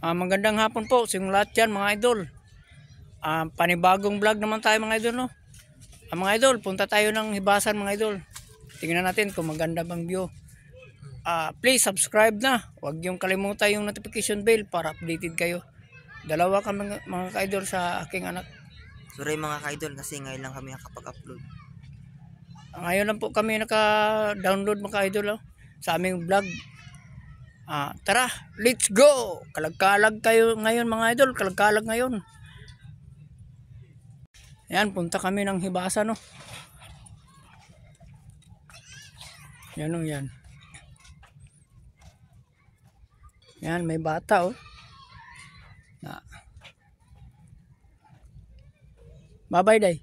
Magandang hapon po sa inyong lahat dyan mga idol. Panibagong vlog naman tayo mga idol, no? Mga idol, punta tayo ng Hibasan mga idol. Tingnan natin kung maganda bang view. Please subscribe na. Huwag yung kalimutan yung notification bell para updated kayo. Dalawa kami mga ka-idol sa aking anak. Sorry mga ka-idol kasi ngayon lang kami nakapag-upload. Ngayon lang po kami naka-download mga ka-idol, sa aming vlog. Tara, let's go! Kalag-kalag tayo ngayon mga idol, kalag-kalag ngayon. Yan, punta kami ng Hibasan, no? Yan o, yan. Yan, may bata, oh. Bye-bye, day.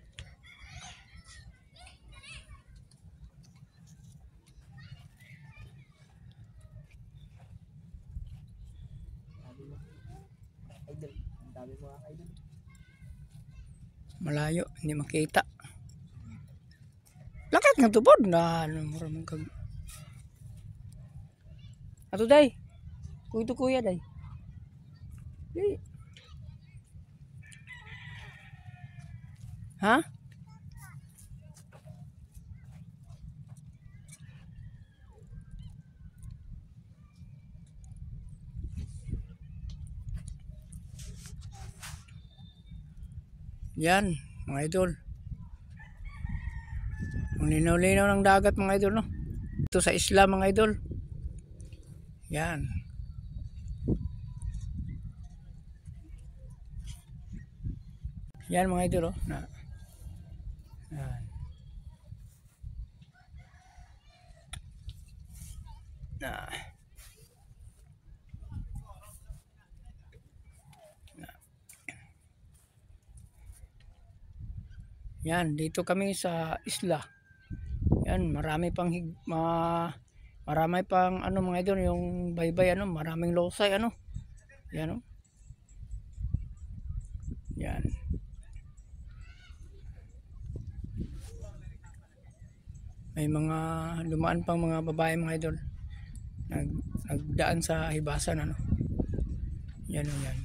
Malayo, hindi makita. Lakat ng tubod na maraming kag. Ato day. Kuya kuya day. Di. Ha? Yan, mga idol. Ang linaw-linaw ng dagat mga idol, no? Ito sa isla mga idol. Yan. Yan mga idol, oh. Yan. Yan, dito kami sa isla. Yan, marami pang marami pang ano mga idol, yung baybay ano, maraming losay ano. Yan oh. Yan. May mga dumaan pang mga babae mga idol. Nagdaan sa Hibasan ano. Yan oh, yan.